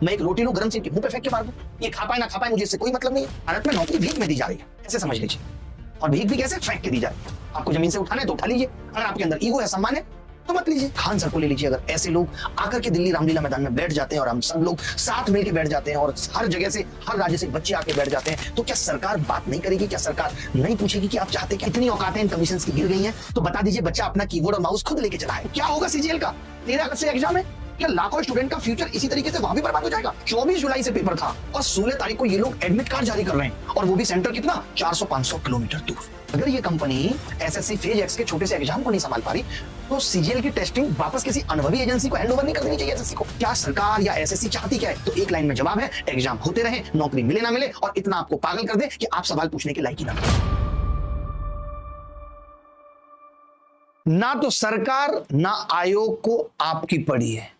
मैं एक रोटी लूं, गर्म सी मुंह पे फेंक के मार दूं, ये खा पाए ना खा पाए मुझे इससे कोई मतलब नहीं है। भारत में नौकरी भीख में दी जा रही है, ऐसे समझ लीजिए। और भीख भी कैसे? फेंक के दी जा रही है। आपको जमीन से उठाना है तो उठा लीजिए, अगर आपके अंदर ईगो है, सम्मान है तो मत लीजिए। खान सर को ले लीजिए, अगर ऐसे लोग आकर के दिल्ली रामलीला मैदान में बैठ जाते हैं और हम सब लोग साथ मिलकर बैठ जाते हैं और हर जगह से, हर राज्य से बच्चे आके बैठ जाते हैं, तो क्या सरकार बात नहीं करेगी? क्या सरकार नहीं पूछेगी कि आप चाहते क्या? इतनी औकातें इन कमीशंस की गिर गई हैं तो बता दीजिए, बच्चा अपना कीबोर्ड और माउस खुद लेके चला है। क्या होगा सीजीएल का? 13 अगस्त से एग्जाम है, क्या लाखों स्टूडेंट का फ्यूचर इसी तरीके से वहां भी बर्बाद हो जाएगा? 24 जुलाई से पेपर था और 16 तारीख को ये लोग एडमिट कार्ड जारी कर रहे हैं, और वो भी सेंटर कितना? 400-500 किलोमीटर दूर। अगर ये कंपनी एसएससी फेज एक्स के छोटे से एग्जाम को नहीं संभाल पा रही, तो सीजीएल की टेस्टिंग वापस किसी अनुभवी एजेंसी को हैंडओवर नहीं कर देनी चाहिए एसएससी को? क्या सरकार या एसएससी चाहती क्या है? तो एक लाइन में जवाब है, एग्जाम होते रहे, नौकरी मिले ना मिले, और इतना आपको पागल कर दे कि आप सवाल पूछने के लायक ही ना। ना तो सरकार ना आयोग को आपकी पड़ी है।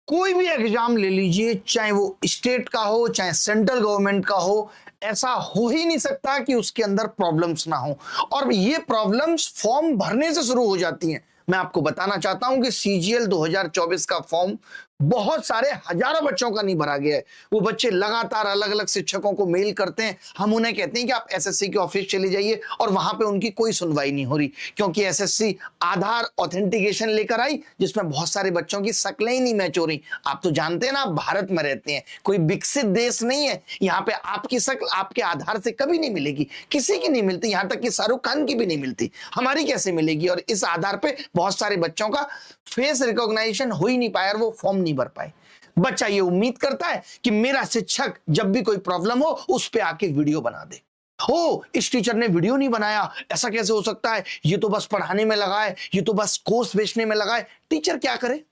कोई भी एग्जाम ले लीजिए, चाहे वो स्टेट का हो चाहे सेंट्रल गवर्नमेंट का हो, ऐसा हो ही नहीं सकता कि उसके अंदर प्रॉब्लम्स ना हो। और ये प्रॉब्लम्स फॉर्म भरने से शुरू हो जाती हैं। मैं आपको बताना चाहता हूं कि सीजीएल 2024 का फॉर्म बहुत सारे हजारों बच्चों का नहीं भरा गया है। वो बच्चे लगातार अलग अलग शिक्षकों को मेल करते हैं, हम उन्हें कहते हैं कि आप एसएससी के ऑफिस चले जाइए, और वहां पे उनकी कोई सुनवाई नहीं हो रही, क्योंकि एसएससी आधार ऑथेंटिकेशन लेकर आई जिसमें बहुत सारे बच्चों की शक्लें ही नहीं मैच हो रही। आप तो जानते हैं ना, आप भारत में रहते हैं, कोई विकसित देश नहीं है। यहाँ पे आपकी शक्ल आपके आधार से कभी नहीं मिलेगी, किसी की नहीं मिलती, यहां तक कि शाहरुख खान की भी नहीं मिलती, हमारी कैसे मिलेगी? और इस आधार पे बहुत सारे बच्चों का फेस रिकॉग्निशन हो ही नहीं पाया और वो फॉर्म नहीं भर पाए। बच्चा ये उम्मीद करता है कि मेरा शिक्षक जब भी कोई प्रॉब्लम हो उस पे आके वीडियो बना दे। ओ, इस टीचर ने वीडियो नहीं बनाया, ऐसा कैसे हो सकता है? ये तो बस पढ़ाने में लगा है, ये तो बस कोर्स बेचने में लगा है। टीचर क्या करे?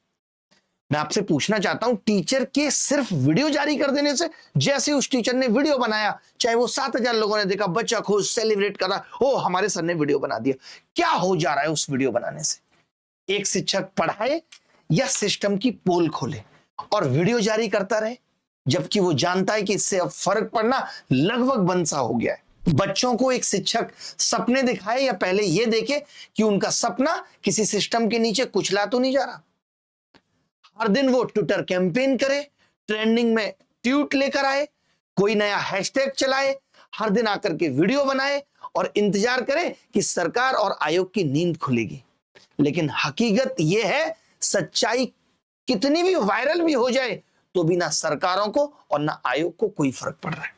मैं आपसे पूछना चाहता हूं, टीचर के सिर्फ वीडियो जारी कर देने से, जैसे उस टीचर ने वीडियो बनाया, चाहे वो 7,000 लोगों ने देखा, बच्चा खुश सेलिब्रेट कर रहा, ओ हमारे सर ने वीडियो बना दिया, क्या हो जा रहा है उस वीडियो बनाने से? एक शिक्षक पढ़ाए या सिस्टम की पोल खोले और वीडियो जारी करता रहे, जबकि वो जानता है कि इससे अब फर्क पड़ना लगभग बंद सा हो गया है। बच्चों को एक शिक्षक सपने दिखाए या पहले यह देखे कि उनका सपना किसी सिस्टम के नीचे कुचला तो नहीं जा रहा। हर दिन वो ट्विटर कैंपेन करे, ट्रेंडिंग में ट्वीट लेकर आए, कोई नया हैशटैग चलाए, हर दिन आकर के वीडियो बनाए और इंतजार करे कि सरकार और आयोग की नींद खुलेगी। लेकिन हकीकत यह है, सच्चाई कितनी भी वायरल भी हो जाए तो भी ना सरकारों को और ना आयोग को कोई फर्क पड़ रहा है।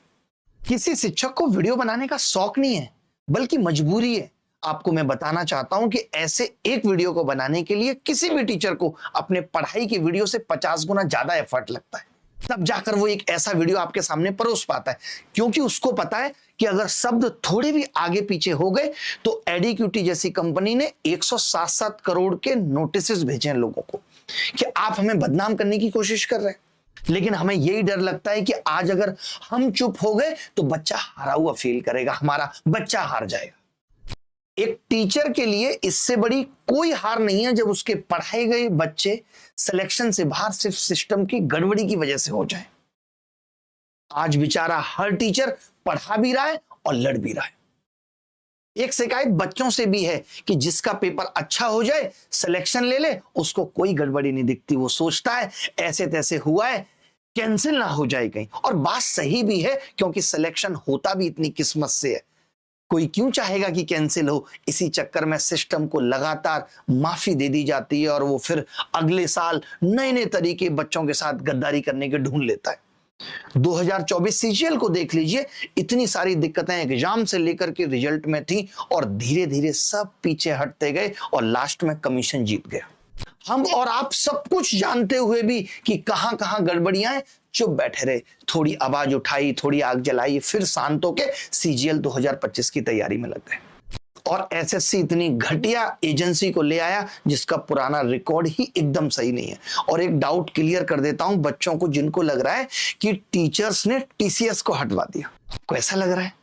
किसी शिक्षक को वीडियो बनाने का शौक नहीं है, बल्कि मजबूरी है। आपको मैं बताना चाहता हूं कि ऐसे एक वीडियो को बनाने के लिए किसी भी टीचर को अपने पढ़ाई की वीडियो से 50 गुना ज्यादा एफर्ट लगता है, तब जाकर वो एक ऐसा वीडियो आपके सामने परोस पाता है, क्योंकि उसको पता है कि अगर शब्द थोड़े भी आगे पीछे हो गए तो एडीक्यूटी जैसी कंपनी ने 107 करोड़ के नोटिस भेजे हैं लोगों को कि आप हमें बदनाम करने की कोशिश कर रहे हैं। लेकिन हमें यही डर लगता है कि आज अगर हम चुप हो गए तो बच्चा हारा हुआ फील करेगा, हमारा बच्चा हार जाएगा। एक टीचर के लिए इससे बड़ी कोई हार नहीं है जब उसके पढ़ाए गए बच्चे सिलेक्शन से बाहर सिर्फ सिस्टम की गड़बड़ी की वजह से हो जाए। आज बेचारा हर टीचर पढ़ा भी रहा है और लड़ भी रहा है। एक शिकायत बच्चों से भी है कि जिसका पेपर अच्छा हो जाए, सिलेक्शन ले ले, उसको कोई गड़बड़ी नहीं दिखती। वो सोचता है ऐसे तैसे हुआ है, कैंसिल ना हो जाए कहीं। और बात सही भी है, क्योंकि सिलेक्शन होता भी इतनी किस्मत से है। कोई क्यों चाहेगा कि कैंसिल हो? इसी चक्कर में सिस्टम को लगातार माफी दे दी जाती है और वो फिर अगले साल नए नए तरीके बच्चों के साथ गद्दारी करने के ढूंढ लेता है। 2024 सीजीएल को देख लीजिए, इतनी सारी दिक्कतें एग्जाम से लेकर के रिजल्ट में थी और धीरे धीरे सब पीछे हटते गए और लास्ट में कमीशन जीत गया। हम और आप सब कुछ जानते हुए भी कि कहां कहां गड़बड़ियां हैं, चुप बैठे रहे, थोड़ी आवाज उठाई, थोड़ी आग जलाई, फिर शांत होके सीजीएल 2025 की तैयारी में लग गए। और एसएससी इतनी घटिया एजेंसी को ले आया जिसका पुराना रिकॉर्ड ही एकदम सही नहीं है। और एक डाउट क्लियर कर देता हूं बच्चों को जिनको लग रहा है कि टीचर्स ने टीसीएस को हटवा दिया। आपको ऐसा लग रहा है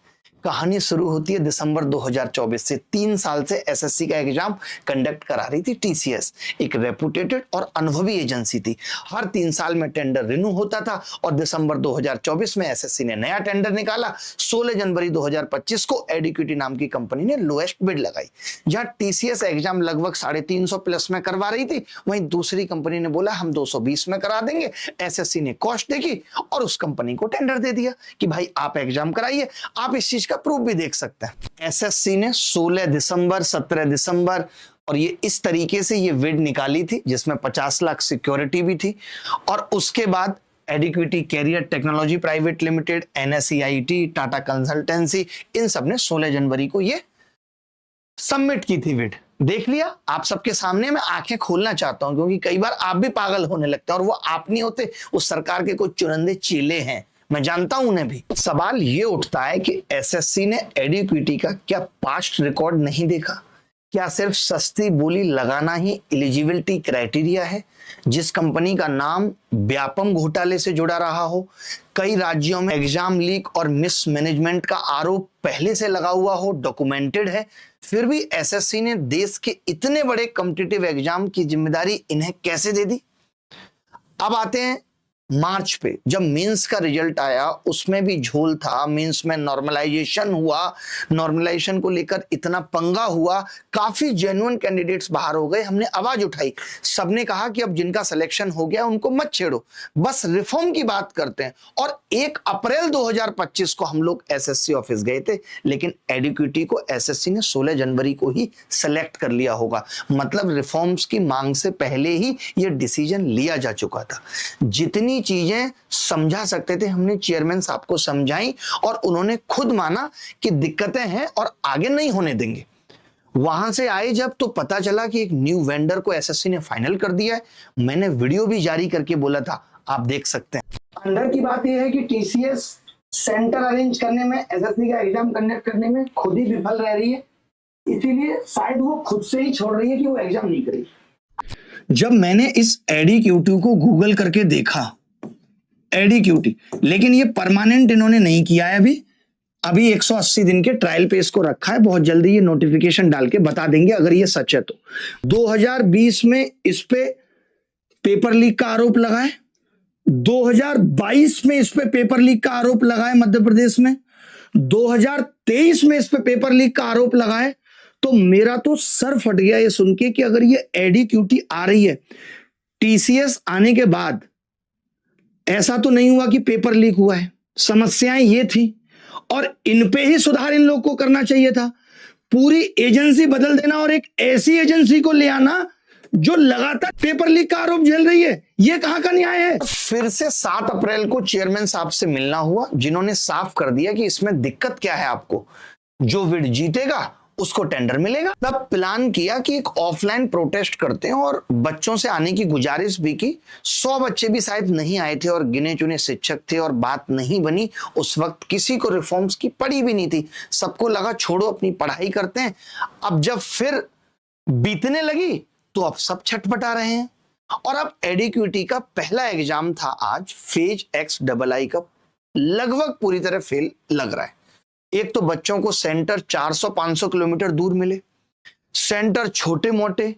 कहानी शुरू होती है दिसंबर 2024 से। 3 साल से एसएससी का एग्जाम कंडक्ट करा रही थी टीसीएस, एक रेपुटेटेड और अनुभवी एजेंसी थी। हर 3 साल में टेंडर रिन्यू होता था और दिसंबर 2024 में एसएससी ने नया टेंडर निकाला। 16 जनवरी 2025 को एडिक्विटी नाम की कंपनी ने लोएस्ट बिड लगाई। जहां टीसीएस एग्जाम लगभग 350 प्लस में करवा रही थी, वहीं दूसरी कंपनी ने बोला हम 220 में करा देंगे। एसएससी ने कॉस्ट देखी और उस कंपनी को टेंडर दे दिया कि भाई आप एग्जाम कराइए। आप इस चीज का प्रूफ भी देख सकते हैं। एसएससी ने 16 दिसंबर, 17 दिसंबर और ये इस तरीके से ये बिड निकाली थी, जिसमें 50 लाख सिक्योरिटी भी थी। और उसके बाद adequity career technology private limited, NSEIT, Tata consultancy, इन सब ने 16 जनवरी को ये सबमिट की थी बिड। देख लिया आप सबके सामने। मैं आंखें खोलना चाहता हूं क्योंकि कई बार आप भी पागल होने लगते हैं और वो आप नहीं होते, उस सरकार के कुछ चुनिंदे चेले हैं, मैं जानता हूं उन्हें भी। सवाल ये उठता है कि एसएससी ने एडिक्विटी का क्या पास्ट रिकॉर्ड नहीं देखा? क्या सिर्फ सस्ती बोली लगाना ही एलिजिबिलिटी क्राइटेरिया है? जिस कंपनी का नाम व्यापम घोटाले से जुड़ा रहा हो, कई राज्यों में एग्जाम लीक और मिसमैनेजमेंट का आरोप पहले से लगा हुआ हो, डॉक्यूमेंटेड है, फिर भी एसएससी ने देश के इतने बड़े कॉम्पिटिटिव एग्जाम की जिम्मेदारी इन्हें कैसे दे दी? अब आते हैं मार्च पे, जब मेंस का रिजल्ट आया उसमें भी झोल था। मेंस में नॉर्मलाइजेशन हुआ, नॉर्मलाइजेशन को लेकर इतना पंगा हुआ, काफी जेन्युइन कैंडिडेट्स बाहर हो गए। हमने आवाज उठाई, सबने कहा कि अब जिनका सिलेक्शन हो गया उनको मत छेड़ो, बस रिफॉर्म की बात करते हैं। और 1 अप्रैल 2025 को हम लोग एसएससी ऑफिस गए थे, लेकिन एडिक्विटी को एसएससी ने 16 जनवरी को ही सेलेक्ट कर लिया होगा। मतलब रिफॉर्म्स की मांग से पहले ही यह डिसीजन लिया जा चुका था। जितनी चीजें समझा सकते थे हमने चेयरमैन साहब को समझाई और उन्होंने खुद माना कि दिक्कतें हैं और आगे नहीं होने देंगे। वहां से आए जब, तो पता चला कि एक न्यू वेंडर को एसएससी ने फाइनल कर दिया है। मैंने वीडियो भी जारी करके बोला था, आप देख सकते हैं। अंदर की बात यह है कि टीसीएस सेंटर अरेंज करने में, एसएससी का एग्जाम कंडक्ट करने में खुद ही विफल रह रही है, इसीलिए शायद वो खुद से ही छोड़ रही है कि वो एग्जाम नहीं करेगी। जब मैंने इस एडिक्विटी को गूगल करके देखा, एडिक्विटी, लेकिन ये परमानेंट इन्होंने नहीं किया है अभी 180 दिन के ट्रायल पे इसको रखा है। बहुत जल्दी ये नोटिफिकेशन डाल के बता देंगे अगर ये सच है तो। 2020 में इस पे पेपर लीक का आरोप लगा है, 2022 में इस पे पेपर लीक का आरोप लगा है मध्य प्रदेश में, 2023 में इस पे पेपर लीक का आरोप लगा है। तो मेरा तो सर फट गया ये सुन के कि अगर ये एडिक्विटी आ रही है, टीसीएस आने के बाद ऐसा तो नहीं हुआ कि पेपर लीक हुआ है, समस्याएं ये थी और इन पे ही सुधार इन लोग को करना चाहिए था। पूरी एजेंसी बदल देना और एक ऐसी एजेंसी को ले आना जो लगातार पेपर लीक का आरोप झेल रही है, ये कहां का न्याय है? फिर से 7 अप्रैल को चेयरमैन साहब से मिलना हुआ, जिन्होंने साफ कर दिया कि इसमें दिक्कत क्या है आपको, जो बिड जीतेगा उसको टेंडर मिलेगा। तब प्लान किया कि एक ऑफलाइन प्रोटेस्ट करते हैं और बच्चों से आने की गुजारिश भी की। 100 बच्चे भी शायद नहीं आए थे और गिने चुने शिक्षक थे और बात नहीं बनी। उस वक्त किसी को रिफॉर्म्स की पड़ी भी नहीं थी, सबको लगा छोड़ो अपनी पढ़ाई करते हैं। अब जब फिर बीतने लगी तो अब सब छटपटा रहे हैं। और अब एडिक्विटी का पहला एग्जाम था आज, फेज XII का, लगभग पूरी तरह फेल लग रहा है। एक तो बच्चों को सेंटर 400-500 किलोमीटर दूर मिले, सेंटर छोटे मोटे,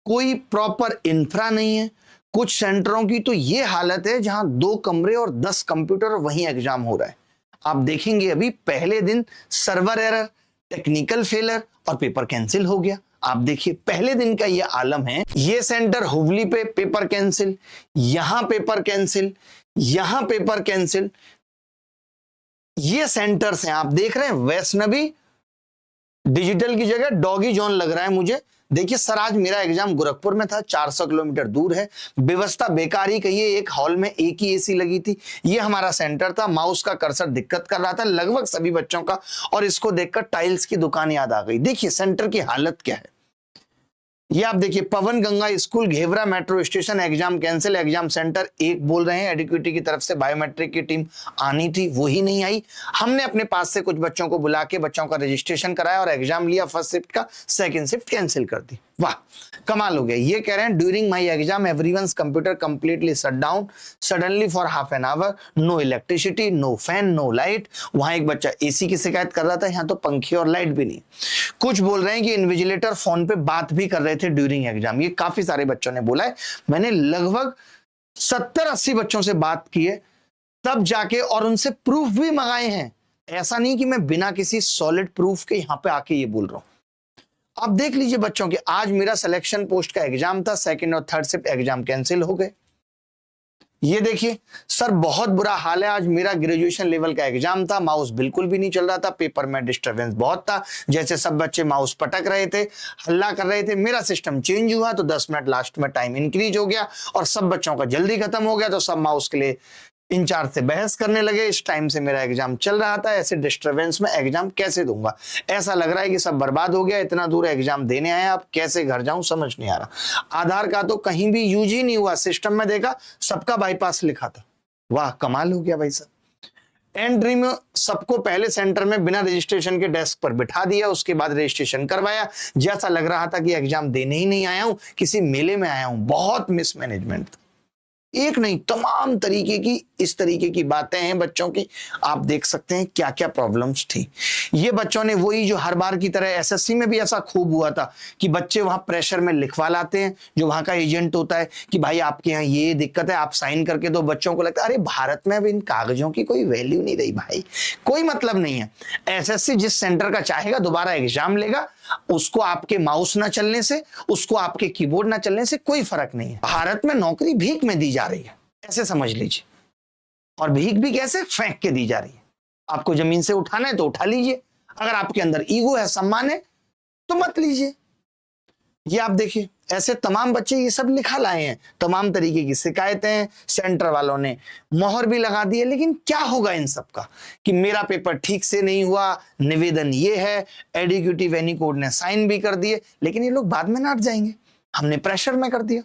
कोई प्रॉपर इंफ्रा नहीं है। कुछ सेंटरों की तो ये हालत है जहां 2 कमरे और 10 कंप्यूटर, वहीं एग्जाम हो रहा है। आप देखेंगे अभी पहले दिन सर्वर एरर, टेक्निकल फेलर और पेपर कैंसिल हो गया। आप देखिए पहले दिन का ये आलम है। ये सेंटर हुबली पे पेपर कैंसिल, यहां पेपर कैंसिल, यहां पेपर कैंसिल। ये सेंटर्स हैं, आप देख रहे हैं। वैष्णवी डिजिटल की जगह डॉगी जोन लग रहा है मुझे। देखिए सर, आज मेरा एग्जाम गोरखपुर में था, 400 किलोमीटर दूर है। व्यवस्था बेकार ही कहिए, एक हॉल में एक ही एसी लगी थी। ये हमारा सेंटर था, माउस का कर्सर दिक्कत कर रहा था लगभग सभी बच्चों का, और इसको देखकर टाइल्स की दुकान याद आ गई। देखिए सेंटर की हालत क्या है। ये आप देखिए, Pawan Ganga school, Ghevra metro station, exam cancel. Exam centre एक बोल रहे हैं, एडिक्विटी की तरफ से बायोमेट्रिक की टीम आनी थी, वही नहीं आई। हमने अपने पास से कुछ बच्चों को बुला के बच्चों का रजिस्ट्रेशन कराया और एग्जाम लिया। फर्स्ट शिफ्ट का, सेकंड शिफ्ट कैंसिल कर दी। वाह, कमाल हो गया। ये कह रहे हैं during my exam everyone's computer completely shut down suddenly for half an hour, no electricity, no fan, no light. वहां एक बच्चा एसी की शिकायत कर रहा था, यहाँ तो पंखे और लाइट भी नहीं। कुछ बोल रहे हैं कि इन्विजिलेटर फोन पे बात भी कर रहे थे ड्यूरिंग एग्जाम। ये काफी सारे बच्चों ने बोला है। मैंने लगभग 70-80 बच्चों से बात की है तब जाके, और उनसे प्रूफ भी मंगाए हैं। ऐसा नहीं कि मैं बिना किसी सॉलिड प्रूफ के यहां पे आके ये बोल रहा हूं। आप देख लीजिए बच्चों के, आज मेरा सिलेक्शन पोस्ट का एग्जाम था, सेकंड और थर्ड शिफ्ट एग्जाम कैंसिल हो गए। ये देखिए सर, बहुत बुरा हाल है। आज मेरा ग्रेजुएशन लेवल का एग्जाम था, माउस बिल्कुल भी नहीं चल रहा था, पेपर में डिस्टरबेंस बहुत था, जैसे सब बच्चे माउस पटक रहे थे, हल्ला कर रहे थे। मेरा सिस्टम चेंज हुआ तो 10 मिनट लास्ट में टाइम इंक्रीज हो गया और सब बच्चों का जल्दी खत्म हो गया, तो सब माउस के लिए इंचार्ज से बहस करने लगे। इस टाइम से मेरा एग्जाम चल रहा था, ऐसे डिस्टरबेंस में एग्जाम कैसे दूंगा? ऐसा लग रहा है कि सब बर्बाद हो गया। इतना दूर एग्जाम देने आए, अब कैसे घर जाऊं समझ नहीं आ रहा। आधार का तो कहीं भी यूज ही नहीं हुआ, सिस्टम में देखा सबका बाईपास लिखा था। वाह, कमाल हो गया भाई साहब। एंट्री में सबको पहले सेंटर में बिना रजिस्ट्रेशन के डेस्क पर बिठा दिया, उसके बाद रजिस्ट्रेशन करवाया। जैसा लग रहा था कि एग्जाम देने ही नहीं आया हूं, किसी मेले में आया हूं। बहुत मिसमैनेजमेंट था, एक नहीं तमाम तरीके की इस तरीके की बातें हैं बच्चों की। आप देख सकते हैं क्या क्या प्रॉब्लम्स थी। ये बच्चों ने वही जो हर बार की तरह, एसएससी में भी ऐसा खूब हुआ था कि बच्चे वहां प्रेशर में लिखवा लाते हैं, जो वहां का एजेंट होता है कि भाई आपके यहाँ ये दिक्कत है, आप साइन करके दो। बच्चों को लगता है अरे भारत में अब इन कागजों की कोई वैल्यू नहीं रही भाई, कोई मतलब नहीं है। एसएससी जिस सेंटर का चाहेगा दोबारा एग्जाम लेगा, उसको आपके माउस ना चलने से, उसको आपके कीबोर्ड ना चलने से कोई फर्क नहीं है। भारत में नौकरी भीख में दी जा रही है, ऐसे समझ लीजिए। और भीख भी कैसे? फेंक के दी जा रही है। आपको जमीन से उठाना है तो उठा लीजिए, अगर आपके अंदर ईगो है, सम्मान है, तो मत लीजिए। ये आप देखिए, ऐसे तमाम बच्चे ये सब लिखा लाए हैं, तमाम तरीके की शिकायतें सेंटर वालों ने मोहर भी लगा दी है। लेकिन क्या होगा इन सब का कि मेरा पेपर ठीक से नहीं हुआ, निवेदन ये है, एडिक्यूटिव एनी कोड ने साइन भी कर दिए, लेकिन ये लोग बाद में नाट जाएंगे, हमने प्रेशर में कर दिया।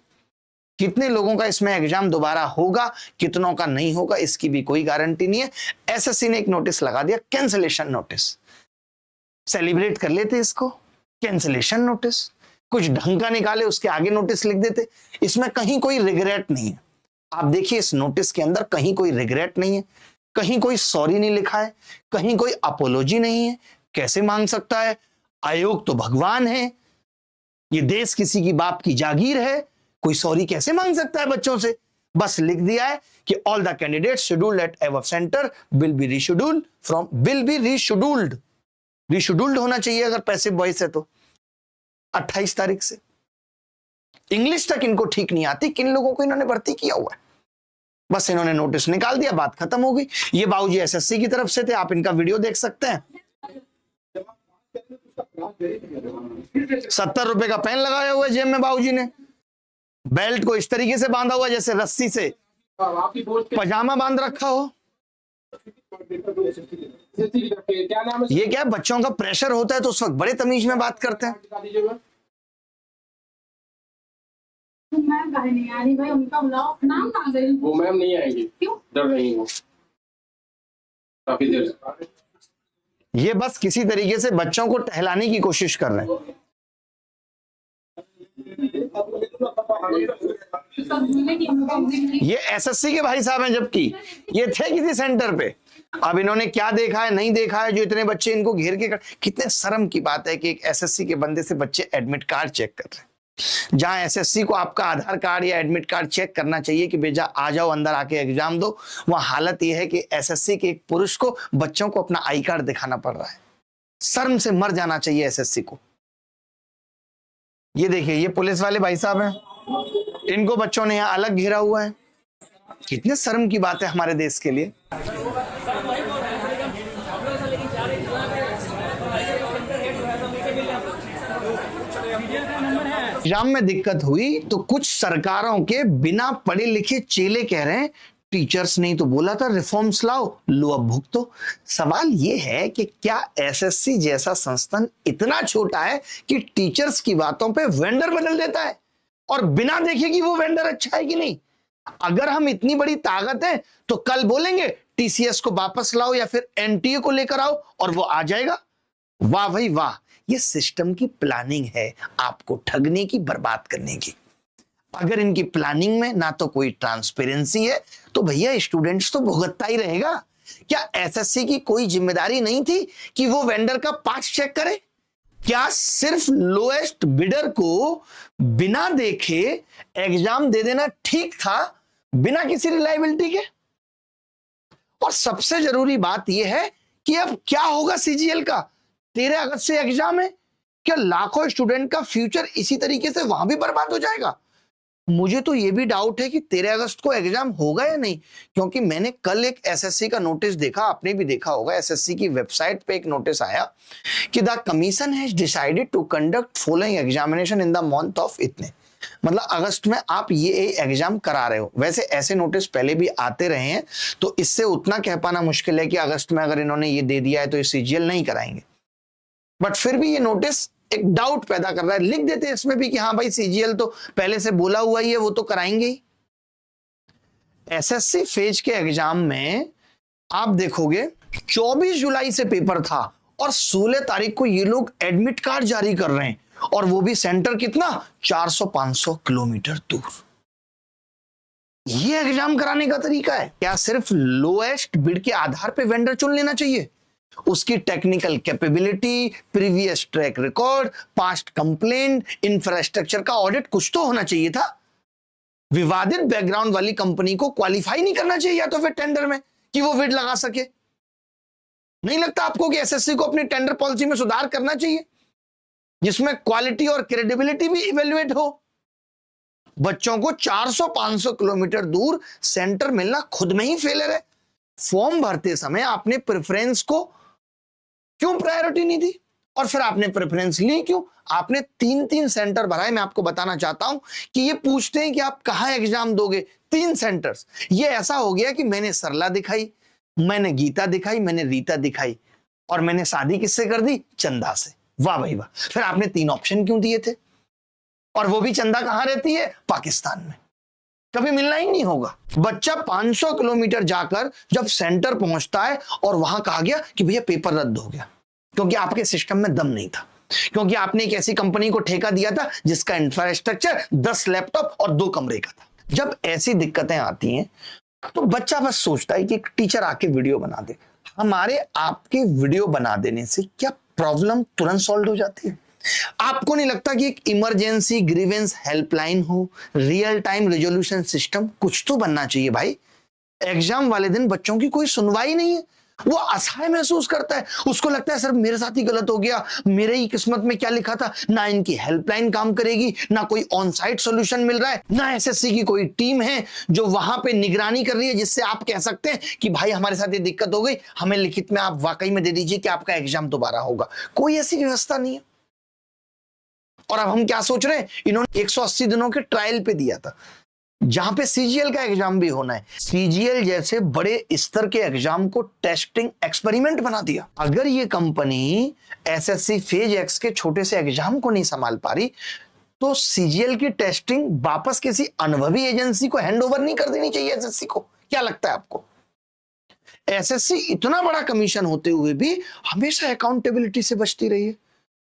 कितने लोगों का इसमें एग्जाम दोबारा होगा, कितनों का नहीं होगा, इसकी भी कोई गारंटी नहीं है। एसएससी ने एक नोटिस लगा दिया, कैंसिलेशन नोटिस। सेलिब्रेट कर लेते इसको, कैंसिलेशन नोटिस। कुछ ढंग का निकाले, उसके आगे नोटिस लिख देते। इसमें कहीं कोई रिग्रेट नहीं है। आप देखिए इस नोटिस के अंदर कहीं कोई रिग्रेट नहीं है, कहीं कोई सॉरी नहीं लिखा है, कहीं कोई अपोलॉजी नहीं है। कैसे मांग सकता है? आयोग तो भगवान है, ये देश किसी की बाप की जागीर है, कोई सॉरी कैसे मांग सकता है बच्चों से? बस लिख दिया है कि all the candidates scheduled eight above centre will be rescheduled from, will be rescheduled, rescheduled होना चाहिए अगर पैसिव वॉइस है तो 28 तारीख से। इंग्लिश तक इनको ठीक नहीं आती, किन लोगों को इन्होंने भर्ती किया हुआ है। बस इन्होंने नोटिस निकाल दिया, बात खत्म हो गई। ये बाबूजी एसएससी की तरफ से थे, आप इनका वीडियो देख सकते हैं। 70 रुपए का पेन लगाया हुआ है जेब में बाबूजी ने, बेल्ट को इस तरीके से बांधा हुआ जैसे रस्सी से पजामा बांध रखा हो। ये क्या है, बच्चों का प्रेशर होता है तो उस वक्त बड़े तमीज में बात करते हैं। वो मैम नहीं आएंगी, क्यों डर रही हो काफी देर से। ये बस किसी तरीके से बच्चों को टहलाने की कोशिश कर रहे हैं। ये एसएससी के भाई साहब हैं, जबकि ये थे किसी सेंटर पे। अब इन्होंने क्या देखा है, नहीं देखा है, जो इतने बच्चे इनको घेर के कितने शर्म की बात है कि एक एसएससी के बंदे से बच्चे एडमिट कार्ड चेक कर रहे हैं। जहां एसएससी को आपका आधार कार्ड या एडमिट कार्ड चेक करना चाहिए कि बेटा आ जाओ अंदर आके एग्जाम दो, वहां हालत यह है कि एसएससी के एक पुरुष को बच्चों को अपना आई कार्ड दिखाना पड़ रहा है। शर्म से मर जाना चाहिए एसएससी को। ये देखिए, ये पुलिस वाले भाई साहब हैं, इनको बच्चों ने यहां अलग घेरा हुआ है। कितने शर्म की बात है हमारे देश के लिए। एग्जाम में दिक्कत हुई तो कुछ सरकारों के बिना पढ़े लिखे चेले कह रहे हैं टीचर्स नहीं तो बोला था रिफॉर्म्स लाओ, लो अब भुगतो। सवाल यह है कि क्या एसएससी जैसा संस्थान इतना छोटा है कि टीचर्स की बातों पे वेंडर बदल देता है और बिना देखे कि वो वेंडर अच्छा है कि नहीं? अगर हम इतनी बड़ी ताकत है तो कल बोलेंगे टीसीएस को वापस लाओ या फिर एनटीए को लेकर आओ और वो आ जाएगा। वाह भाई वाह, ये सिस्टम की प्लानिंग है आपको ठगने की, बर्बाद करने की। अगर इनकी प्लानिंग में ना तो कोई ट्रांसपेरेंसी है तो भैया स्टूडेंट्स तो भुगतता ही रहेगा। क्या एसएससी की कोई जिम्मेदारी नहीं थी कि वो वेंडर का पास चेक करे? क्या सिर्फ लोएस्ट बिडर को बिना देखे एग्जाम दे देना ठीक था, बिना किसी रिलायबिलिटी के? और सबसे जरूरी बात यह है कि अब क्या होगा सीजीएल का? 13 अगस्त से एग्जाम है। क्या लाखों स्टूडेंट का फ्यूचर इसी तरीके से वहां भी बर्बाद हो जाएगा? मुझे तो यह भी डाउट है कि 13 अगस्त को एग्जाम होगा या नहीं, क्योंकि मैंने कल एक एसएससी का नोटिस देखा, आपने भी देखा होगा, एसएससी की वेबसाइट पे एक नोटिस आया कि the commission has decided to conduct following examination in the month of इतने, मतलब अगस्त में आप ये एग्जाम करा रहे हो। वैसे ऐसे नोटिस पहले भी आते रहे हैं, तो इससे उतना कह पाना मुश्किल है कि अगस्त में अगर इन्होंने ये दे दिया है तो ये सीजीएल नहीं कराएंगे, बट फिर भी ये नोटिस एक डाउट पैदा कर रहा है। लिख देते हैं इसमें भी कि हाँ भाई सीजीएल तो पहले से बोला हुआ ही है, वो तो कराएंगे ही। एसएससी फेज के एग्जाम में आप देखोगे 24 जुलाई से पेपर था और 16 तारीख को ये लोग एडमिट कार्ड जारी कर रहे हैं, और वो भी सेंटर कितना, 400-500 किलोमीटर दूर। ये एग्जाम कराने का तरीका है क्या? सिर्फ लोएस्ट बिड के आधार पे वेंडर चुन लेना चाहिए? उसकी technical capability, previous track record, past complaint, infrastructure का ऑडिट कुछ तो होना चाहिए था। विवादित बैकग्राउंड वाली कंपनी को क्वालिफाई नहीं करना चाहिए या तो फिर टेंडर में कि वो बिड लगा सके? नहीं लगता आपको कि एसएससी को अपनी टेंडर पॉलिसी में सुधार करना चाहिए जिसमें क्वालिटी और क्रेडिबिलिटी भी इवेल्युएट हो? बच्चों को 400-500 किलोमीटर दूर सेंटर मिलना खुद में ही फेलियर है। फॉर्म भरते समय आपने प्रेफरेंस को क्यों प्रायोरिटी नहीं दी, और फिर आपने प्रेफरेंस ली क्यों? आपने 3-3 सेंटर भराए। मैं आपको बताना चाहता हूं कि ये पूछते हैं कि आप कहां एग्जाम दोगे, 3 सेंटर्स। ये ऐसा हो गया कि मैंने सरला दिखाई, मैंने गीता दिखाई, मैंने रीता दिखाई, और मैंने शादी किससे कर दी? चंदा से। वाह भाई वाह। फिर आपने 3 ऑप्शन क्यों दिए थे? और वो भी चंदा कहां रहती है? पाकिस्तान में। कभी मिलना ही नहीं होगा। बच्चा 500 किलोमीटर जाकर जब सेंटर पहुंचता है और वहां कहा गया कि भैया पेपर रद्द हो गया, क्योंकि आपके सिस्टम में दम नहीं था, क्योंकि आपने एक ऐसी कंपनी को ठेका दिया था जिसका इंफ्रास्ट्रक्चर 10 लैपटॉप और 2 कमरे का था। जब ऐसी दिक्कतें आती हैं तो बच्चा बस सोचता है कि एक टीचर आके वीडियो बना दे। हमारे आपके वीडियो बना देने से क्या प्रॉब्लम तुरंत सॉल्व हो जाती है? आपको नहीं लगता कि एक इमरजेंसी ग्रीवेंस हेल्पलाइन हो, रियल टाइम रेजोल्यूशन सिस्टम कुछ तो बनना चाहिए भाई? एग्जाम वाले दिन बच्चों की कोई सुनवाई नहीं है, वो असहाय महसूस करता है, उसको लगता है सर मेरे साथ ही गलत हो गया, मेरे ही किस्मत में क्या लिखा था। ना इनकी हेल्पलाइन काम करेगी, ना कोई ऑन साइट सॉल्यूशन मिल रहा है, ना एसएससी की कोई टीम है जो वहां पे निगरानी कर रही है जिससे आप कह सकते हैं कि भाई हमारे साथ ये दिक्कत हो गई, हमें लिखित में आप वाकई में दे दीजिए कि आपका एग्जाम दोबारा होगा। कोई ऐसी व्यवस्था नहीं है। और अब हम क्या सोच रहे हैं, इन्होंने 180 दिनों के ट्रायल पे दिया था जहां पे सीजीएल का एग्जाम भी होना है। सीजीएल जैसे बड़े स्तर के एग्जाम को टेस्टिंग एक्सपेरिमेंट बना दिया। अगर ये कंपनी एसएससी फेज एक्स के छोटे से एग्जाम को नहीं संभाल पा रही तो सीजीएल की टेस्टिंग वापस किसी अनुभवी एजेंसी को हैंडओवर नहीं कर देनी चाहिए एसएससी को? क्या लगता है आपको? एसएससी इतना बड़ा कमीशन होते हुए भी हमेशा अकाउंटेबिलिटी से बचती रही है।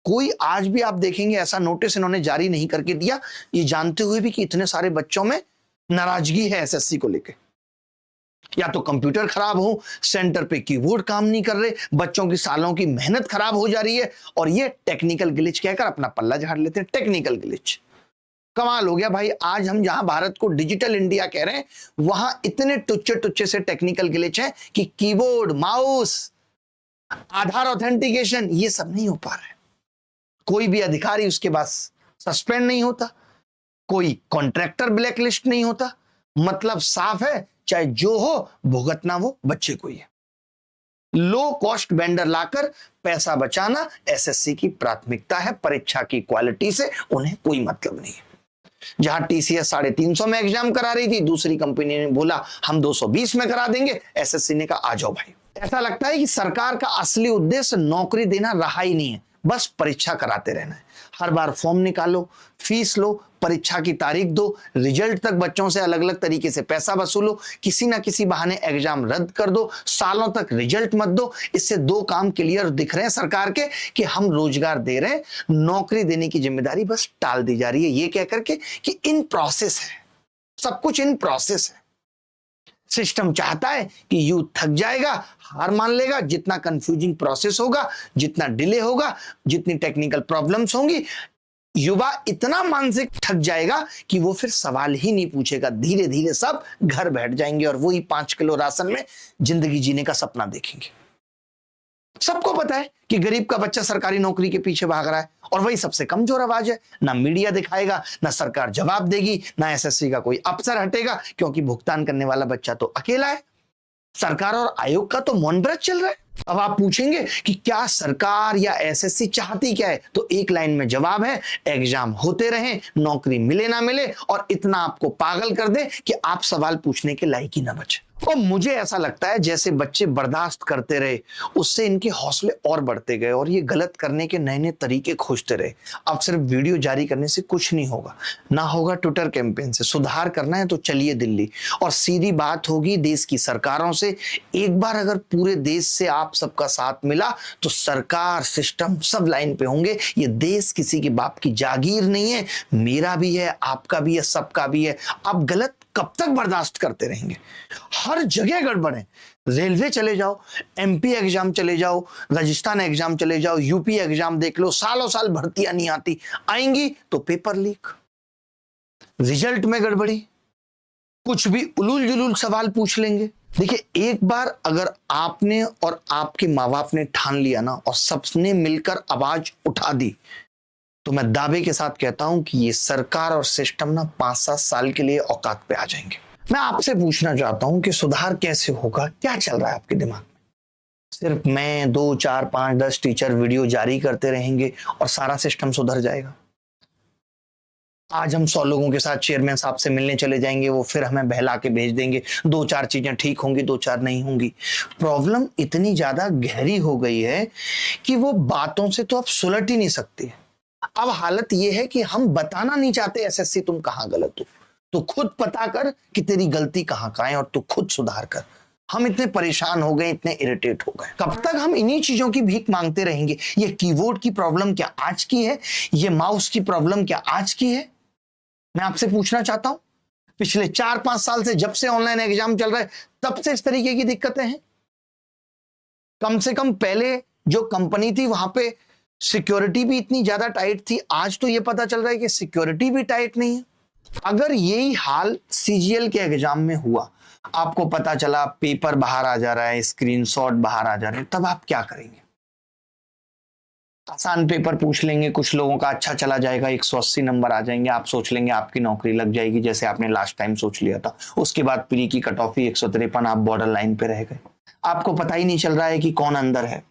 कोई आज भी आप देखेंगे ऐसा नोटिस इन्होंने जारी नहीं करके दिया, ये जानते हुए भी कि इतने सारे बच्चों में नाराजगी है एसएससी को लेकर। या तो कंप्यूटर खराब हो, सेंटर पे कीबोर्ड काम नहीं कर रहे, बच्चों की सालों की मेहनत खराब हो जा रही है, और ये टेक्निकल ग्लिच कहकर अपना पल्ला झाड़ लेते हैं। टेक्निकल ग्लिच कमाल हो गया भाई। आज हम जहां भारत को डिजिटल इंडिया कह रहे हैं, वहां इतने टुच्चे टुच्चे से टेक्निकल ग्लिच है कि कीबोर्ड, माउस, आधार ऑथेंटिकेशन, ये सब नहीं हो पा रहा है। कोई भी अधिकारी उसके पास सस्पेंड नहीं होता, कोई कॉन्ट्रैक्टर ब्लैकलिस्ट नहीं होता। मतलब साफ है, चाहे जो हो भुगतना वो बच्चे को ही है। लो कॉस्ट वेंडर लाकर पैसा बचाना एसएससी की प्राथमिकता है। परीक्षा की क्वालिटी से उन्हें कोई मतलब नहीं है। जहां टीसीएस 350 में एग्जाम करा रही थी, दूसरी कंपनी ने बोला हम 220 में करा देंगे, एसएससी ने कहा आ जाओ भाई। ऐसा लगता है कि सरकार का असली उद्देश्य नौकरी देना रहा ही नहीं है, बस परीक्षा कराते रहना है। हर बार फॉर्म निकालो, फीस लो, परीक्षा की तारीख दो, रिजल्ट तक बच्चों से अलग अलग तरीके से पैसा वसूलो, किसी ना किसी बहाने एग्जाम रद्द कर दो, सालों तक रिजल्ट मत दो। इससे दो काम क्लियर दिख रहे हैं सरकार के कि हम रोजगार दे रहे हैं, नौकरी देने की जिम्मेदारी बस टाल दी जा रही है ये कह करके कि इन प्रोसेस है, सब कुछ इन प्रोसेस है। सिस्टम चाहता है कि यूथ थक जाएगा, हार मान लेगा, जितना कंफ्यूजिंग प्रोसेस होगा, जितना डिले होगा, जितनी टेक्निकल प्रॉब्लम्स होंगी, युवा इतना मानसिक थक जाएगा कि वो फिर सवाल ही नहीं पूछेगा। धीरे धीरे सब घर बैठ जाएंगे और वही 5 किलो राशन में जिंदगी जीने का सपना देखेंगे। सबको पता है कि गरीब का बच्चा सरकारी नौकरी के पीछे भाग रहा है और वही सबसे कमजोर आवाज है। ना मीडिया दिखाएगा, ना सरकार जवाब देगी, ना एसएससी का कोई अफसर हटेगा, क्योंकि भुगतान करने वाला बच्चा तो अकेला है। सरकार और आयोग का तो मौन व्रत चल रहा है। अब आप पूछेंगे कि क्या सरकार या एसएससी चाहती क्या है, तो एक लाइन में जवाब है, एग्जाम होते रहें, नौकरी मिले ना मिले, और इतना आपको पागल कर दे कि आप सवाल पूछने के लायक ही ना बचे। और मुझे ऐसा लगता है जैसे बच्चे बर्दाश्त करते रहे, उससे इनके हौसले और बढ़ते गए और ये गलत करने के नए नए तरीके खोजते रहे। अब सिर्फ वीडियो जारी करने से कुछ नहीं होगा, ना होगा ट्विटर कैंपेन से। सुधार करना है तो चलिए दिल्ली, और सीधी बात होगी देश की सरकारों से। एक बार अगर पूरे देश से आप सबका साथ मिला तो सरकार, सिस्टम सब लाइन पे होंगे। ये देश किसी के बाप की जागीर नहीं है, मेरा भी है, आपका भी है, सबका भी है। आप गलत कब तक बर्दाश्त करते रहेंगे? हर जगह गड़बड़ है। रेलवे चले जाओ, एमपी एग्जाम चले जाओ, राजस्थान एग्जाम चले जाओ, यूपी एग्जाम देख लो, सालों साल भर्तियां नहीं आती, आएंगी तो पेपर लीक, रिजल्ट में गड़बड़ी, कुछ भी उलूल जुलूल सवाल पूछ लेंगे। देखिए, एक बार अगर आपने और आपके माँ बाप ने ठान लिया ना और सबने मिलकर आवाज उठा दी, तो मैं दावे के साथ कहता हूं कि ये सरकार और सिस्टम ना 5-7 साल के लिए औकात पे आ जाएंगे। मैं आपसे पूछना चाहता हूं कि सुधार कैसे होगा? क्या चल रहा है आपके दिमाग में? सिर्फ मैं 2, 4, 5, 10 टीचर वीडियो जारी करते रहेंगे और सारा सिस्टम सुधर जाएगा? आज हम 100 लोगों के साथ चेयरमैन साहब से मिलने चले जाएंगे, वो फिर हमें बहला के भेज देंगे, 2-4 चीजें ठीक होंगी, 2-4 नहीं होंगी। प्रॉब्लम इतनी ज्यादा गहरी हो गई है कि वो बातों से तो अब सुलट ही नहीं सकती। अब हालत ये है कि हम बताना नहीं चाहते एसएससी तुम कहां गलत हो, तो खुद पता कर कि तेरी गलती कहां है और तू खुद सुधार कर। हम इतने परेशान हो गए, इतने इरिटेट हो गए। कब तक हम इन्हीं चीजों की भीख मांगते रहेंगे? ये कीबोर्ड की प्रॉब्लम क्या आज की है? ये माउस की प्रॉब्लम क्या आज की है? मैं आपसे पूछना चाहता हूं, पिछले 4-5 साल से, जब से ऑनलाइन एग्जाम चल रहा है, तब से इस तरीके की दिक्कतें हैं? कम से कम पहले जो कंपनी थी वहां पे सिक्योरिटी भी इतनी ज्यादा टाइट थी, आज तो ये पता चल रहा है कि सिक्योरिटी भी टाइट नहीं है। अगर यही हाल सीजीएल के एग्जाम में हुआ, आपको पता चला पेपर बाहर आ जा रहा है, स्क्रीनशॉट बाहर आ जा रहे हैं, तब आप क्या करेंगे? आसान पेपर पूछ लेंगे, कुछ लोगों का अच्छा चला जाएगा, 180 नंबर आ जाएंगे, आप सोच लेंगे आपकी नौकरी लग जाएगी, जैसे आपने लास्ट टाइम सोच लिया था। उसके बाद प्री की कट ऑफ 153, आप बॉर्डर लाइन पे रह गए। आपको पता ही नहीं चल रहा है कि कौन अंदर है,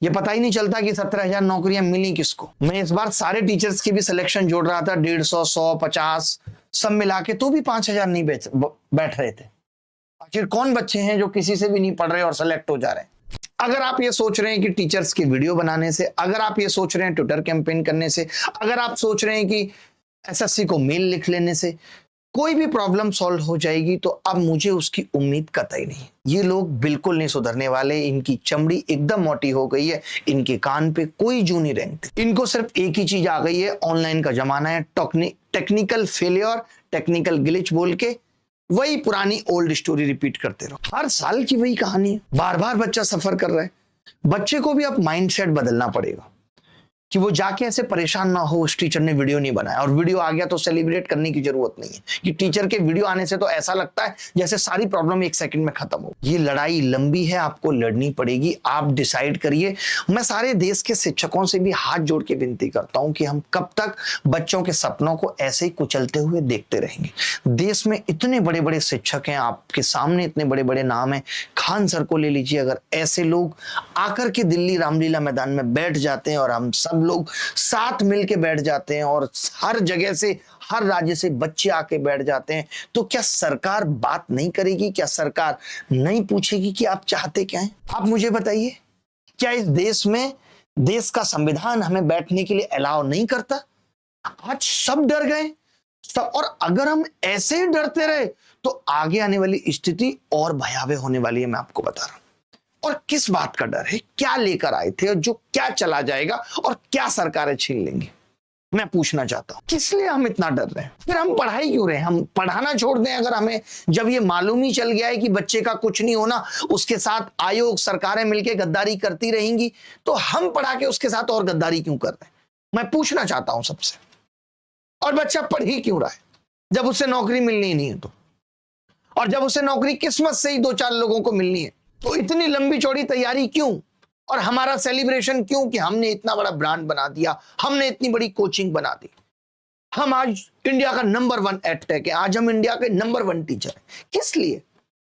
ये पता ही नहीं चलता कि 17,000 नौकरियां मिली किसको। मैं इस बार सारे टीचर्स की भी सिलेक्शन जोड़ रहा था, 150, 100, 50 सब मिला के, तो भी 5,000 नहीं बैठ रहे थे। आखिर कौन बच्चे हैं जो किसी से भी नहीं पढ़ रहे और सेलेक्ट हो जा रहे हैं? अगर आप ये सोच रहे हैं कि टीचर्स की वीडियो बनाने से, अगर आप ये सोच रहे हैं ट्विटर कैंपेन करने से, अगर आप सोच रहे हैं कि एसएससी को मेल लिख लेने से कोई भी प्रॉब्लम सॉल्व हो जाएगी, तो अब मुझे उसकी उम्मीद कतई नहीं। ये लोग बिल्कुल नहीं सुधरने वाले, इनकी चमड़ी एकदम मोटी हो गई है, इनके कान पे कोई जू नहीं रेंगती। इनको सिर्फ एक ही चीज आ गई है, ऑनलाइन का जमाना है, टेक्निकल फेलियर, टेक्निकल ग्लिच बोल के वही पुरानी ओल्ड स्टोरी रिपीट करते रहो। हर साल की वही कहानी है, बार बार बच्चा सफर कर रहा है। बच्चे को भी अब माइंडसेट बदलना पड़ेगा कि वो जाके ऐसे परेशान ना हो, उस टीचर ने वीडियो नहीं बनाया और वीडियो आ गया तो सेलिब्रेट करने की जरूरत नहीं है। कि टीचर के वीडियो आने से तो ऐसा लगता है जैसे सारी प्रॉब्लम 1 सेकंड में खत्म हो। ये लड़ाई लंबी है, आपको लड़नी पड़ेगी, आप डिसाइड करिए। मैं सारे देश के शिक्षकों से भी हाथ जोड़ के विनती करता हूं कि हम कब तक बच्चों के सपनों को ऐसे ही कुचलते हुए देखते रहेंगे। देश में इतने बड़े बड़े शिक्षक हैं, आपके सामने इतने बड़े बड़े नाम हैं। खान सर को ले लीजिए, अगर ऐसे लोग आकर के दिल्ली रामलीला मैदान में बैठ जाते हैं और हम सब लोग साथ मिलके बैठ जाते हैं और हर जगह से, हर राज्य से बच्चे आके बैठ जाते हैं, तो क्या सरकार बात नहीं करेगी? क्या सरकार नहीं पूछेगी कि आप चाहते क्या हैं? आप मुझे बताइए, क्या इस देश में देश का संविधान हमें बैठने के लिए अलाउ नहीं करता। आज सब डर गए सब, और अगर हम ऐसे ही डरते रहे तो आगे आने वाली स्थिति और भयावह होने वाली है, मैं आपको बता रहा हूं। और किस बात का डर है, क्या लेकर आए थे और जो क्या चला जाएगा और क्या सरकारें छीन लेंगी, मैं पूछना चाहता हूं। किस लिए हम इतना डर रहे हैं? फिर हम पढ़ाई क्यों रहे हैं? हम पढ़ाना छोड़ दें अगर हमें, जब ये मालूम ही चल गया है कि बच्चे का कुछ नहीं होना, उसके साथ आयोग सरकारें मिलकर गद्दारी करती रहेंगी, तो हम पढ़ा के उसके साथ और गद्दारी क्यों कर रहे हैं? मैं पूछना चाहता हूं सबसे। और बच्चा पढ़ ही क्यों रहा है जब उससे नौकरी मिलनी ही नहीं है तो? और जब उसे नौकरी किस्मत से ही 2-4 लोगों को मिलनी है तो इतनी लंबी चौड़ी तैयारी क्यों? और हमारा सेलिब्रेशन क्यों कि हमने इतना बड़ा ब्रांड बना दिया, हमने इतनी बड़ी कोचिंग बना दी, हम आज इंडिया का नंबर 1 एडटेक है, आज हम इंडिया के नंबर 1 टीचर हैं। किस लिए?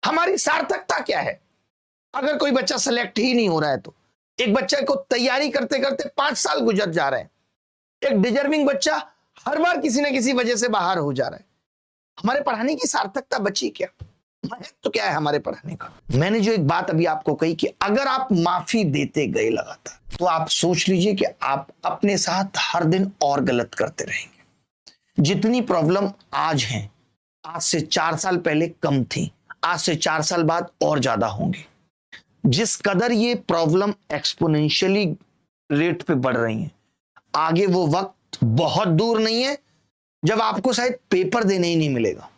हमारी सार्थकता क्या है? अगर कोई बच्चा सेलेक्ट ही नहीं हो रहा है तो एक बच्चे को तैयारी करते करते 5 साल गुजर जा रहे हैं, एक डिजर्विंग बच्चा हर बार किसी ना किसी वजह से बाहर हो जा रहा है। हमारे पढ़ाने की सार्थकता बची क्या? तो क्या है हमारे पढ़ाने का? मैंने जो एक बात अभी आपको कही कि अगर आप माफी देते गए लगातार तो आप सोच लीजिए कि आप अपने साथ हर दिन और गलत करते रहेंगे। जितनी प्रॉब्लम आज है, आज से 4 साल पहले कम थी, आज से 4 साल बाद और ज्यादा होंगी। जिस कदर ये प्रॉब्लम एक्सपोनेंशियली रेट पे बढ़ रही है, आगे वो वक्त बहुत दूर नहीं है जब आपको शायद पेपर देने ही नहीं मिलेगा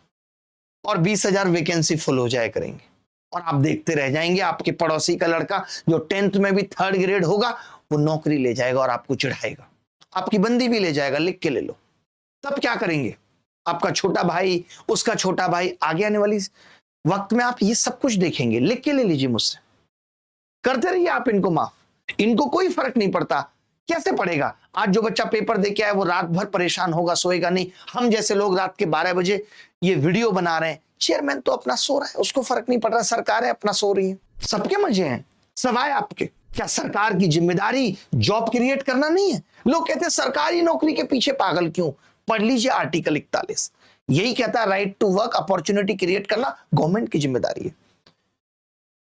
और 20,000 वैकेंसी फुल हो जाया करेंगे और आप देखते रह जाएंगे। आपके पड़ोसी का लड़का जो 10th में भी 3rd ग्रेड होगा वो नौकरी ले जाएगा और आपको चिढ़ाएगा, आपकी बंदी भी ले जाएगा, लिख के ले लो। तब क्या करेंगे? आपका छोटा भाई, उसका छोटा भाई, आगे आने वाली वक्त में आप ये सब कुछ देखेंगे। लिख के ले लीजिए मुझसे, करते रहिए आप इनको माफ, इनको कोई फर्क नहीं पड़ता। कैसे पढ़ेगा? आज जो बच्चा पेपर दे के आए वो रात भर परेशान होगा, सोएगा नहीं। हम जैसे लोग रात के 12 बजे ये वीडियो बना रहे हैं, चेयरमैन तो अपना सो रहा है, उसको फर्क नहीं पड़ रहा, सरकार है अपना सो रही है, सबके मजे हैं सवाए आपके। क्या सरकार की जिम्मेदारी जॉब क्रिएट करना नहीं है? लोग कहते हैं सरकारी नौकरी के पीछे पागल क्यों? पढ़ लीजिए आर्टिकल 41, यही कहता है right to work, opportunity create करना गवर्नमेंट की जिम्मेदारी है।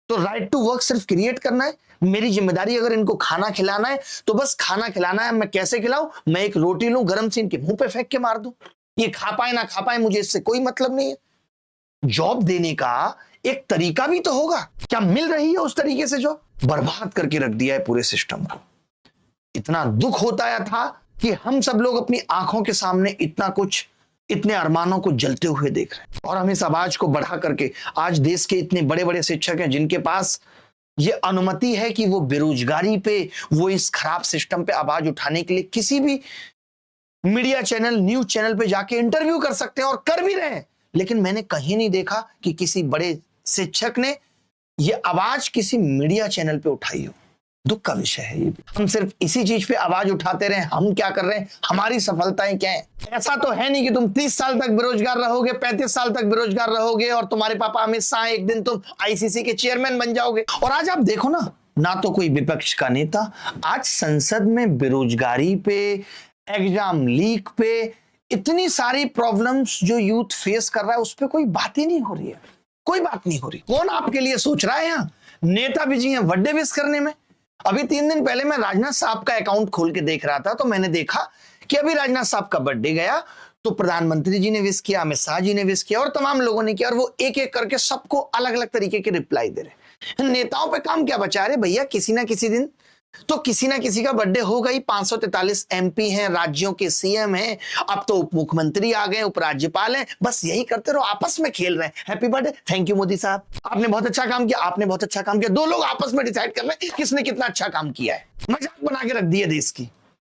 तो राइट टू वर्क सिर्फ क्रिएट करना है, मेरी जिम्मेदारी अगर इनको खाना खिलाना है तो बस खाना खिलाना है। मैं कैसे खिलाऊं? मैं एक रोटी लूं, गरम से इनके मुंह पे फेंक के मार दूं, ये खा पाए ना खा पाए मुझे इससे कोई मतलब नहीं है। जॉब देने का एक तरीका भी तो होगा। क्या मिल रही है उस तरीके से? जॉब बर्बाद करके रख दिया है पूरे सिस्टम को। इतना दुख होता था कि हम सब लोग अपनी आंखों के सामने इतना कुछ, इतने अरमानों को जलते हुए देख रहे हैं और हम इस आवाज को बढ़ा करके, आज देश के इतने बड़े बड़े शिक्षक हैं जिनके पास ये अनुमति है कि वो बेरोजगारी पे, वो इस खराब सिस्टम पे आवाज उठाने के लिए किसी भी मीडिया चैनल, न्यूज चैनल पे जाके इंटरव्यू कर सकते हैं और कर भी रहे हैं। लेकिन मैंने कहीं नहीं देखा कि किसी बड़े शिक्षक ने ये आवाज किसी मीडिया चैनल पे उठाई हो। दुख का विषय है ये। हम सिर्फ इसी चीज पे आवाज उठाते रहे, हम क्या कर रहे हैं, हमारी सफलताएं क्या है? ऐसा तो है नहीं कि तुम 30 साल तक बेरोजगार रहोगे, 35 साल तक बेरोजगार रहोगे और तुम्हारे पापा अमित शाह एक दिन तुम आईसीसी के चेयरमैन बन जाओगे। और आज आप देखो ना तो कोई विपक्ष का नेता, आज संसद में बेरोजगारी पे, एग्जाम लीक पे, इतनी सारी प्रॉब्लम्स जो यूथ फेस कर रहा है उस पर कोई बात ही नहीं हो रही है, कोई बात नहीं हो रही। कौन आपके लिए सोच रहा है? यहाँ नेता बिजी हैं बर्थडे विश करने में। अभी 3 दिन पहले मैं राजनाथ साहब का अकाउंट खोल के देख रहा था तो मैंने देखा कि अभी राजनाथ साहब का बर्थडे गया तो प्रधानमंत्री जी ने विश किया, अमित शाह जी ने विश किया और तमाम लोगों ने किया और वो एक एक करके सबको अलग अलग तरीके के रिप्लाई दे रहे। नेताओं पे काम क्या बचा रहे भैया? किसी ना किसी दिन तो किसी ना किसी का बर्थडे होगा ही। 543 एमपी हैं, राज्यों के सीएम हैं, अब तो उप मुख्यमंत्री आ गए, उपराज्यपाल हैं, बस यही करते रहो, आपस में खेल रहे हैं। Happy birthday, thank you Modi साहब, आपने बहुत अच्छा काम किया, आपने बहुत अच्छा काम किया। 2 लोग आपस में डिसाइड कर रहे हैं किसने कितना अच्छा काम किया है। मजाक बना के रख दिया देश की।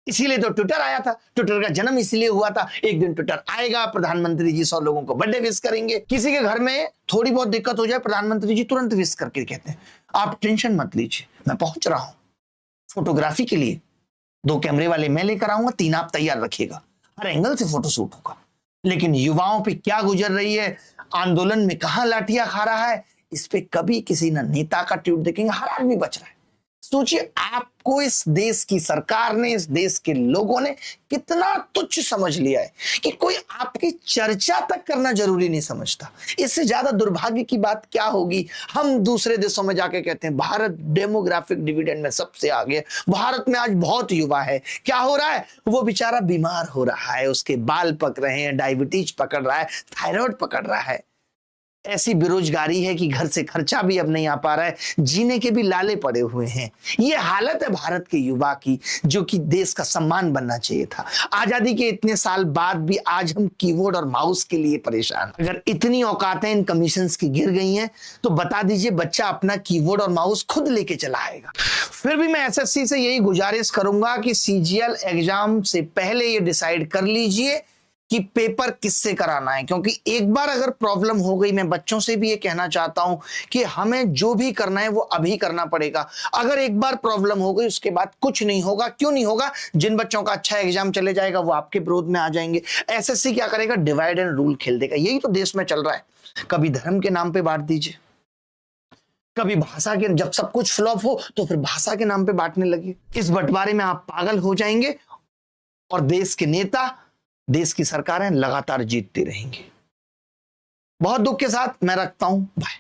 इसीलिए तो ट्विटर आया था, ट्विटर का जन्म इसलिए हुआ था। एक दिन ट्विटर आएगा, प्रधानमंत्री जी 100 लोगों को बर्थडे विश करेंगे। किसी के घर में थोड़ी बहुत दिक्कत हो जाए, प्रधानमंत्री जी तुरंत विश करके कहते हैं आप टेंशन मत लीजिए, मैं पहुंच रहा हूं फोटोग्राफी के लिए, 2 कैमरे वाले मैं लेकर आऊंगा, 3 आप तैयार रखिएगा, हर एंगल से फोटो शूट होगा। लेकिन युवाओं पे क्या गुजर रही है, आंदोलन में कहां लाठियां खा रहा है, इस पे कभी किसी ना नेता का ट्वीट देखेंगे। हर आदमी बच रहा है, सोचिए आपको इस देश की सरकार ने, इस देश के लोगों ने कितना तुच्छ समझ लिया है कि कोई आपकी चर्चा तक करना जरूरी नहीं समझता। इससे ज्यादा दुर्भाग्य की बात क्या होगी। हम दूसरे देशों में जाके कहते हैं भारत डेमोग्राफिक डिविडेंड में सबसे आगे, भारत में आज बहुत युवा है। क्या हो रहा है, वो बेचारा बीमार हो रहा है, उसके बाल पक रहे हैं, डायबिटीज पकड़ रहा है, थायराइड पकड़ रहा है। ऐसी बेरोजगारी है कि घर से खर्चा भी अब नहीं आ पा रहा है, जीने के भी लाले पड़े हुए हैं। ये हालत है भारत के युवा की, जो कि देश का सम्मान बनना चाहिए था। आजादी के इतने साल बाद भी आज हम कीबोर्ड और माउस के लिए परेशान। अगर इतनी औकातें इन कमीशंस की गिर गई हैं तो बता दीजिए बच्चा अपना कीबोर्ड और माउस खुद लेके चला आएगा। फिर भी मैं एसएससी से यही गुजारिश करूंगा कि सीजीएल एग्जाम से पहले ये डिसाइड कर लीजिए कि पेपर किससे कराना है, क्योंकि एक बार अगर प्रॉब्लम हो गई, मैं बच्चों से भी ये कहना चाहता हूं कि हमें जो भी करना है वो अभी करना पड़ेगा। अगर एक बार प्रॉब्लम हो गई उसके बाद कुछ नहीं होगा। क्यों नहीं होगा? जिन बच्चों का अच्छा एग्जाम चले जाएगा वो आपके विरोध में आ जाएंगे। एसएससी क्या करेगा? डिवाइड एंड रूल खेल देगा। यही तो देश में चल रहा है। कभी धर्म के नाम पे बांट दीजिए, कभी भाषा के, जब सब कुछ फ्लॉप हो तो फिर भाषा के नाम पे बांटने लगे। इस बंटवारे में आप पागल हो जाएंगे और देश के नेता, देश की सरकारें लगातार जीतती रहेंगी। बहुत दुख के साथ मैं रखता हूं, बाय।